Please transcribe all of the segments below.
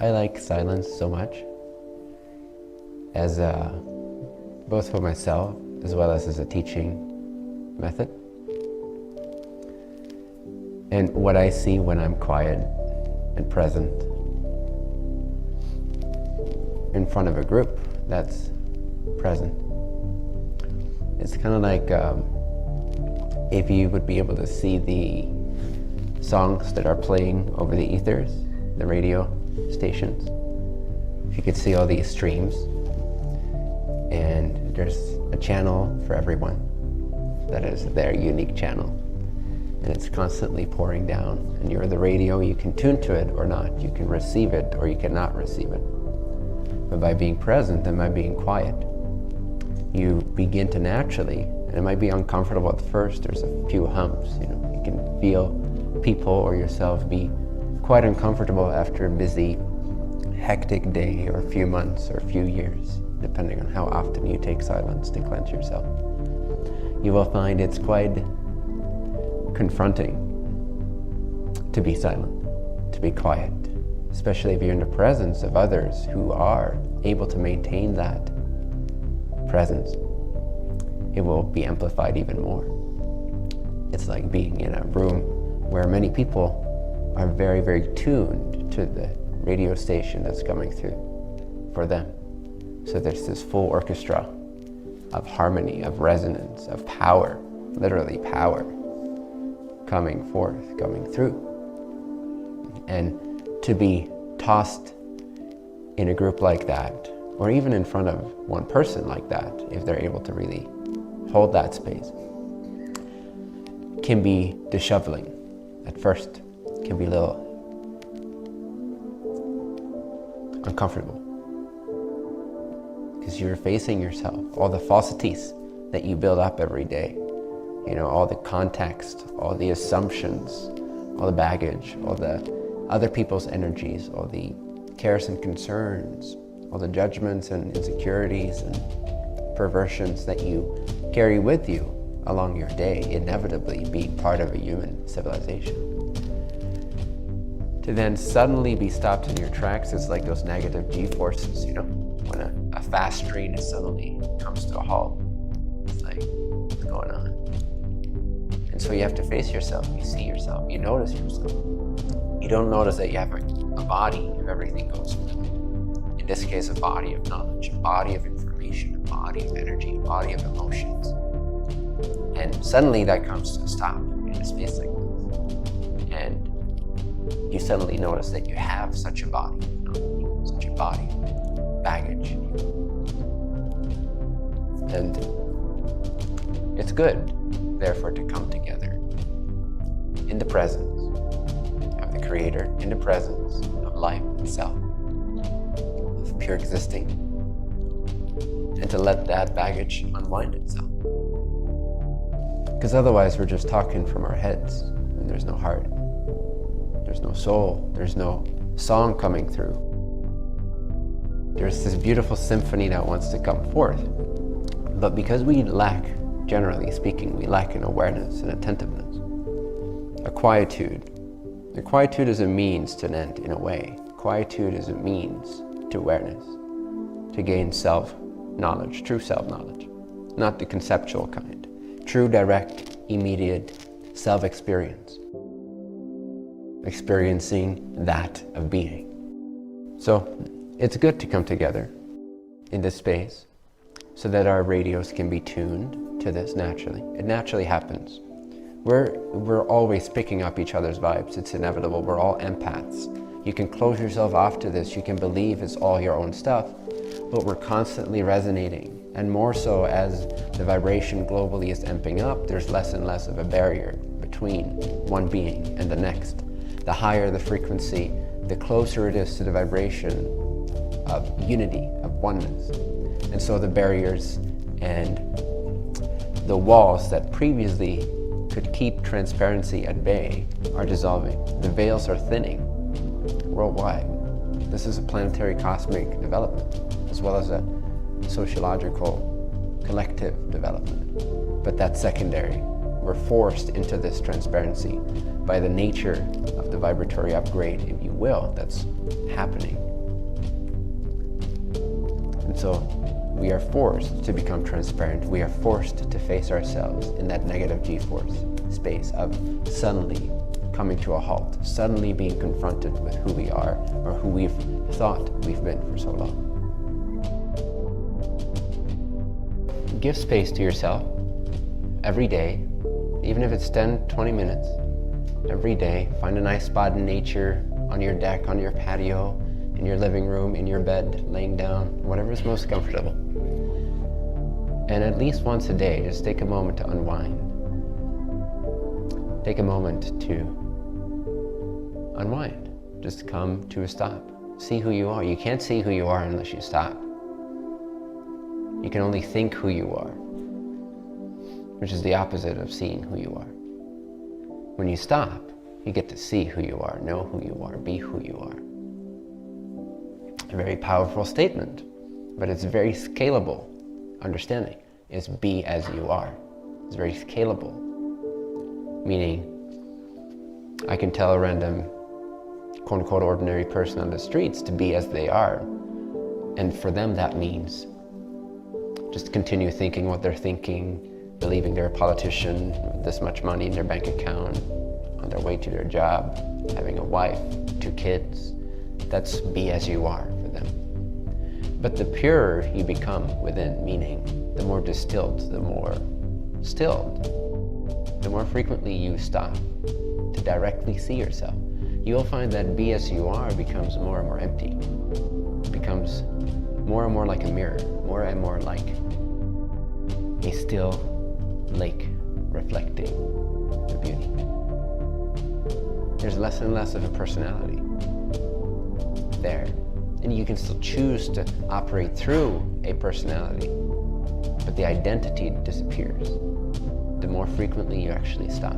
I like silence so much, as both for myself as well as a teaching method. And what I see when I'm quiet and present in front of a group that's present, it's kind of like if you would be able to see the songs that are playing over the ethers, the radio stations. If you could see all these streams, and there's a channel for everyone that is their unique channel, and it's constantly pouring down, and you're the radio, you can tune to it or not, you can receive it or you cannot receive it. But by being present and by being quiet, you begin to naturally, and it might be uncomfortable at first, there's a few humps, you can feel people or yourself be quite uncomfortable after a busy, hectic day or a few months or a few years, depending on how often you take silence to cleanse yourself. You will find it's quite confronting to be silent, to be quiet, especially if you're in the presence of others who are able to maintain that presence. It will be amplified even more. It's like being in a room where many people are very, very tuned to the radio station that's coming through for them. So there's this full orchestra of harmony, of resonance, of power, literally power, coming forth, coming through. And to be tossed in a group like that, or even in front of one person like that, if they're able to really hold that space, can be disheveling at first, can be a little uncomfortable. Because you're facing yourself, all the falsities that you build up every day, all the context, all the assumptions, all the baggage, all the other people's energies, all the cares and concerns, all the judgments and insecurities and perversions that you carry with you along your day, inevitably being part of a human civilization. To then suddenly be stopped in your tracks is like those negative G-forces, when a fast train suddenly comes to a halt. It's like, what's going on? And so you have to face yourself, you see yourself, you notice yourself. You don't notice that you have a body if everything goes smoothly. In this case, a body of knowledge, a body of information, a body of energy, a body of emotions. And suddenly that comes to a stop in a space like this. And you suddenly notice that you have such a body, such a body, baggage. And it's good, therefore, to come together in the presence of the Creator, in the presence of life itself, of pure existing, and to let that baggage unwind itself. Because otherwise we're just talking from our heads, and there's no heart, there's no soul, there's no song coming through. There's this beautiful symphony that wants to come forth, but because we lack, generally speaking, we lack in awareness and attentiveness, a quietude. The quietude is a means to an end, in a way. Quietude is a means to awareness, to gain self-knowledge, true self-knowledge, not the conceptual kind, true, direct, immediate self-experience, experiencing that of being. So it's good to come together in this space so that our radios can be tuned to this naturally. It naturally happens. We're always picking up each other's vibes. It's inevitable. We're all empaths. You can close yourself off to this. You can believe it's all your own stuff, but we're constantly resonating. And more so as the vibration globally is amping up, there's less and less of a barrier between one being and the next. The higher the frequency, the closer it is to the vibration of unity, of oneness. And so the barriers and the walls that previously could keep transparency at bay are dissolving. The veils are thinning worldwide. This is a planetary cosmic development, as well as a sociological collective development. But that's secondary. We're forced into this transparency by the nature of the vibratory upgrade, if you will, that's happening And so we are forced to become transparent. We are forced to face ourselves in that negative G-force space of suddenly coming to a halt, suddenly being confronted with who we are or who we've thought we've been for so long. Give space to yourself every day, even if it's 10, 20 minutes. Every day, find a nice spot in nature, on your deck, on your patio, in your living room, in your bed, laying down, whatever is most comfortable. And at least once a day, just take a moment to unwind. Take a moment to unwind. Just come to a stop. See who you are. You can't see who you are unless you stop. You can only think who you are, which is the opposite of seeing who you are. When you stop, you get to see who you are, know who you are, be who you are. A very powerful statement, but it's very scalable. Understanding is be as you are. It's very scalable, meaning I can tell a random quote-unquote ordinary person on the streets to be as they are, and for them that means just continue thinking what they're thinking, believing they're a politician with this much money in their bank account, on their way to their job, having a wife, 2 kids. That's be as you are for them. But the purer you become within, meaning the more distilled, the more stilled, the more frequently you stop to directly see yourself, you'll find that be as you are becomes more and more empty. It becomes more and more like a mirror, more and more like a still lake reflecting the beauty. There's less and less of a personality there. And you can still choose to operate through a personality, but the identity disappears the more frequently you actually stop.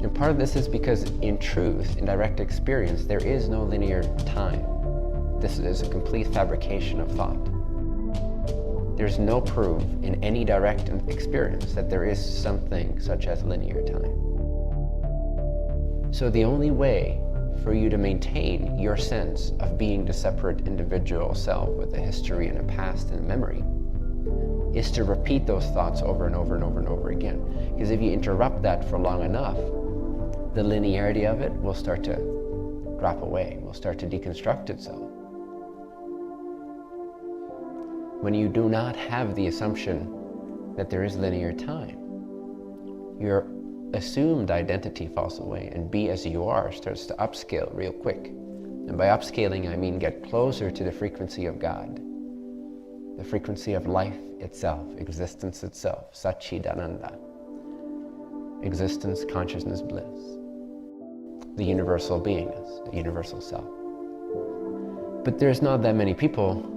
And part of this is because in truth, in direct experience, there is no linear time. This is a complete fabrication of thought. There's no proof in any direct experience that there is something such as linear time. So the only way for you to maintain your sense of being the separate individual self with a history and a past and a memory is to repeat those thoughts over and over and over and over again. Because if you interrupt that for long enough, the linearity of it will start to drop away, will start to deconstruct itself. When you do not have the assumption that there is linear time, your assumed identity falls away, and be as you are starts to upscale real quick. And by upscaling, I mean get closer to the frequency of God, the frequency of life itself, existence itself, Satchidananda, existence, consciousness, bliss, the universal beingness, the universal self. But there's not that many people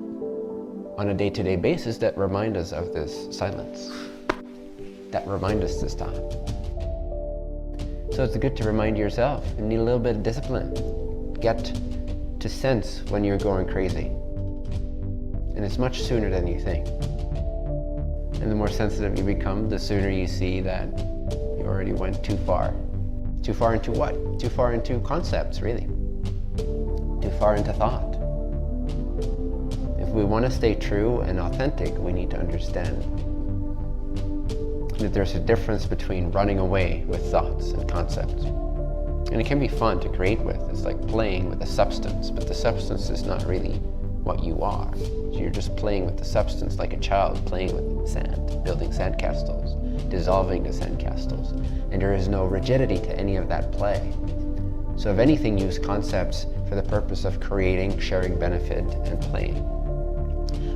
on a day-to-day basis that remind us of this silence, that remind us to stop. So it's good to remind yourself. You need a little bit of discipline. Get to sense when you're going crazy. And it's much sooner than you think. And the more sensitive you become, the sooner you see that you already went too far. Too far into what? Too far into concepts, really. Too far into thought. If we want to stay true and authentic, we need to understand that there's a difference between running away with thoughts and concepts. And it can be fun to create with. It's like playing with a substance, but the substance is not really what you are. So you're just playing with the substance like a child playing with sand, building sandcastles, dissolving the sandcastles. And there is no rigidity to any of that play. So if anything, use concepts for the purpose of creating, sharing benefit, and playing.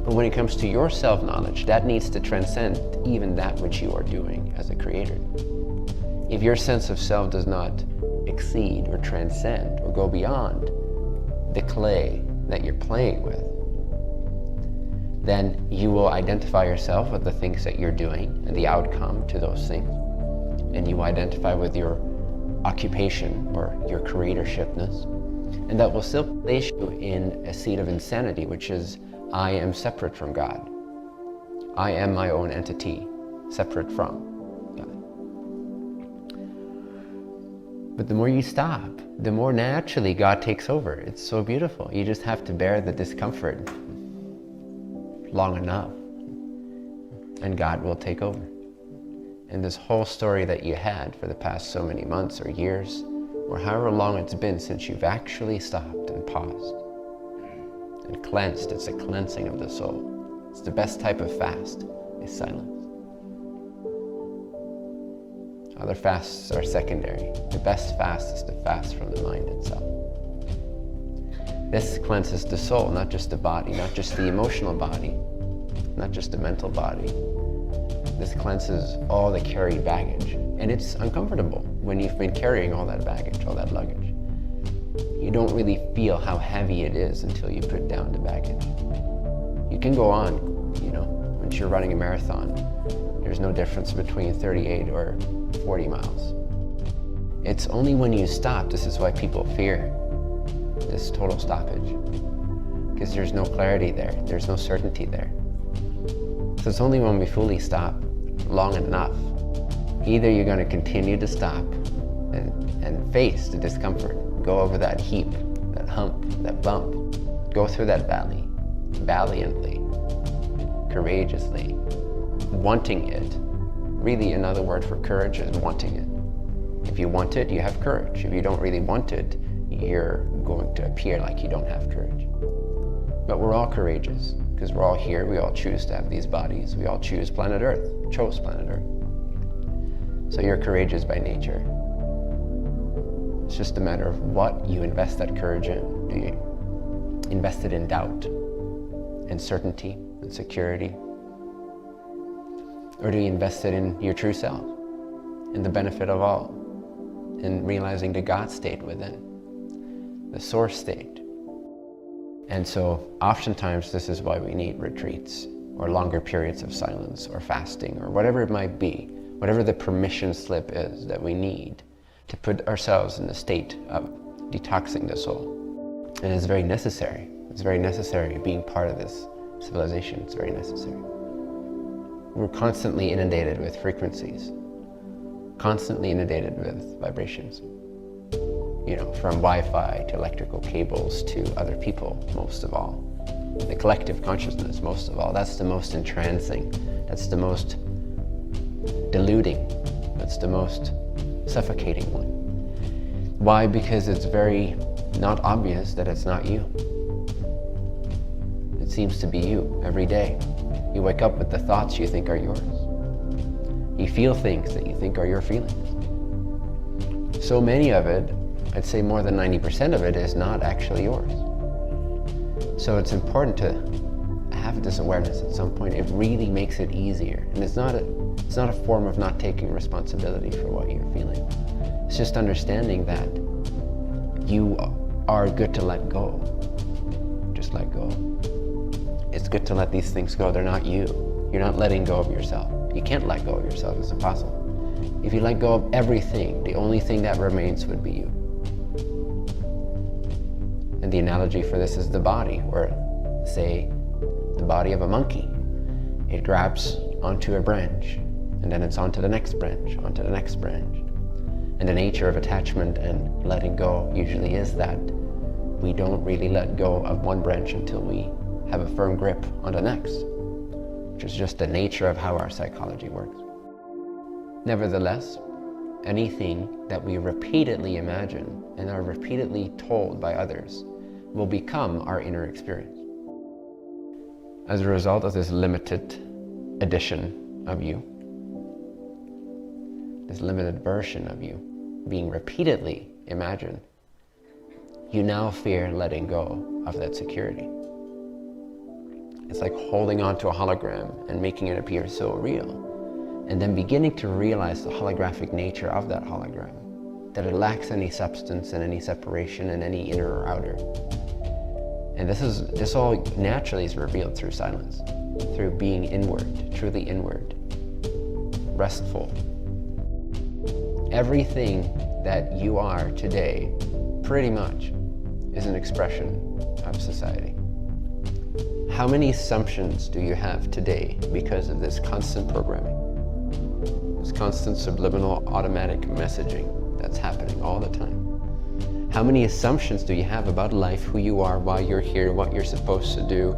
But when it comes to your self-knowledge, that needs to transcend even that which you are doing as a creator. If your sense of self does not exceed or transcend or go beyond the clay that you're playing with, then you will identify yourself with the things that you're doing and the outcome to those things. And you will identify with your occupation or your creatorshipness. And that will still place you in a seat of insanity, which is, I am separate from God. I am my own entity, separate from God. But the more you stop, the more naturally God takes over. It's so beautiful. You just have to bear the discomfort long enough, and God will take over. And this whole story that you had for the past so many months or years, or however long it's been since you've actually stopped and paused and cleansed, it's a cleansing of the soul. It's the best type of fast, is silence. Other fasts are secondary. The best fast is the fast from the mind itself. This cleanses the soul, not just the body, not just the emotional body, not just the mental body. This cleanses all the carried baggage. And it's uncomfortable when you've been carrying all that baggage, all that luggage. You don't really feel how heavy it is until you put down the baggage. You can go on, once you're running a marathon, there's no difference between 38 or 40 miles. It's only when you stop, this is why people fear this total stoppage, because there's no clarity there, there's no certainty there. So it's only when we fully stop long enough, either you're going to continue to stop and face the discomfort, go over that heap, that hump, that bump, go through that valley valiantly, courageously, wanting it. Really, another word for courage is wanting it. If you want it, you have courage. If you don't really want it, you're going to appear like you don't have courage. But we're all courageous, because we're all here. We all choose to have these bodies. We all choose planet Earth, chose planet Earth. So you're courageous by nature. It's just a matter of what you invest that courage in. Do you invest it in doubt, uncertainty, and security? Or do you invest it in your true self, in the benefit of all, in realizing the God state within, the source state? And so oftentimes this is why we need retreats or longer periods of silence or fasting or whatever it might be, whatever the permission slip is that we need to put ourselves in the state of detoxing the soul. And it's very necessary. It's very necessary being part of this civilization. It's very necessary. We're constantly inundated with frequencies, constantly inundated with vibrations. From Wi-Fi to electrical cables to other people, most of all. The collective consciousness, most of all. That's the most entrancing. That's the most deluding. That's the most suffocating one. Why? Because it's very not obvious that it's not you. It seems to be you every day. You wake up with the thoughts you think are yours. You feel things that you think are your feelings. So many of it, I'd say more than 90% of it, is not actually yours. So it's important to have this awareness at some point. It really makes it easier. And it's not a form of not taking responsibility for what you're feeling. It's just understanding that you are good to let go. Just let go. It's good to let these things go. They're not you. You're not letting go of yourself. You can't let go of yourself. It's impossible. If you let go of everything, the only thing that remains would be you. And the analogy for this is the body, or say the body of a monkey. It grabs onto a branch, and then it's onto the next branch, onto the next branch. And the nature of attachment and letting go usually is that we don't really let go of one branch until we have a firm grip on the next, which is just the nature of how our psychology works. Nevertheless, anything that we repeatedly imagine and are repeatedly told by others will become our inner experience. As a result of this limited edition of you, this limited version of you being repeatedly imagined, you now fear letting go of that security. It's like holding on to a hologram and making it appear so real, and then beginning to realize the holographic nature of that hologram, that it lacks any substance and any separation and any inner or outer. And this all naturally is revealed through silence, through being inward, truly inward, restful. Everything that you are today, pretty much, is an expression of society. How many assumptions do you have today because of this constant programming? This constant subliminal automatic messaging that's happening all the time. How many assumptions do you have about life, who you are, why you're here, what you're supposed to do?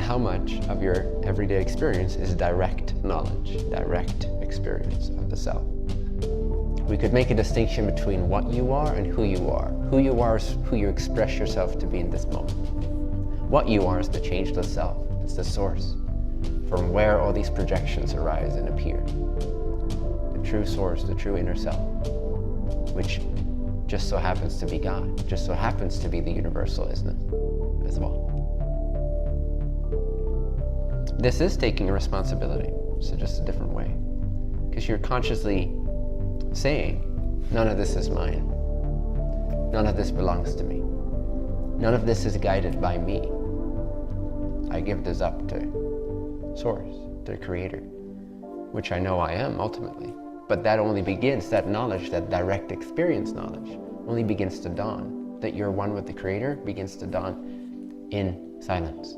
how much of your everyday experience is direct knowledge, direct experience of the self. We could make a distinction between what you are and who you are. Who you are is who you express yourself to be in this moment. What you are is the changeless self. It's the source from where all these projections arise and appear. The true source, the true inner self, which just so happens to be God, just so happens to be the universal isness as well. This is taking a responsibility, so just a different way. Because you're consciously saying, none of this is mine. None of this belongs to me. None of this is guided by me. I give this up to Source, to Creator, which I know I am ultimately. But that only begins, that knowledge, that direct experience knowledge, only begins to dawn. That you're one with the Creator begins to dawn in silence.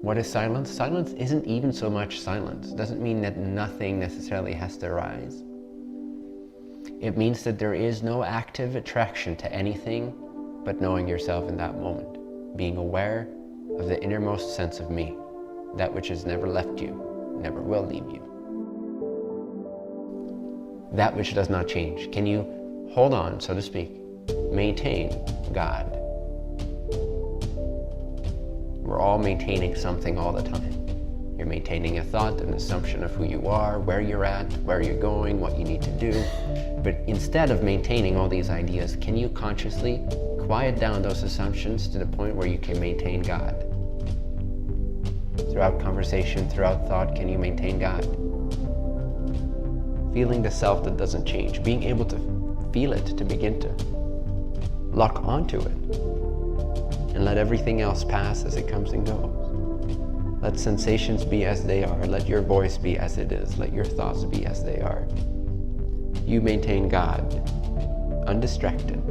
What is silence? Silence isn't even so much silence. It doesn't mean that nothing necessarily has to arise. It means that there is no active attraction to anything but knowing yourself in that moment. Being aware of the innermost sense of me, that which has never left you, never will leave you. That which does not change. Can you hold on, so to speak, maintain God? We're all maintaining something all the time. You're maintaining a thought, an assumption of who you are, where you're at, where you're going, what you need to do. But instead of maintaining all these ideas, can you consciously quiet down those assumptions to the point where you can maintain God? Throughout conversation, throughout thought, can you maintain God? Feeling the self that doesn't change, being able to feel it, to begin to lock onto it, and let everything else pass as it comes and goes. Let sensations be as they are. Let your voice be as it is. Let your thoughts be as they are. You maintain God, undistracted,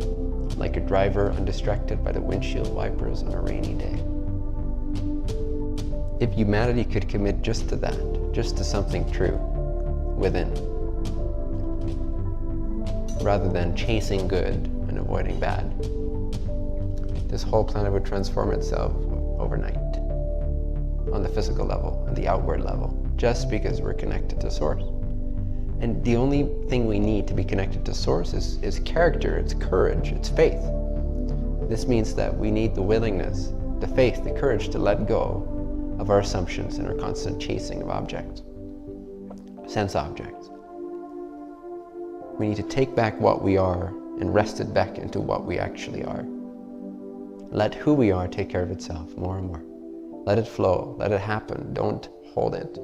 like a driver undistracted by the windshield wipers on a rainy day. If humanity could commit just to that, just to something true within, rather than chasing good and avoiding bad, this whole planet would transform itself overnight, on the physical level and the outward level, just because we're connected to Source. And the only thing we need to be connected to Source is character, it's courage, it's faith. This means that we need the willingness, the faith, the courage to let go of our assumptions and our constant chasing of objects, sense objects. We need to take back what we are and wrest it back into what we actually are. Let who we are take care of itself more and more. Let it flow, let it happen, don't hold it.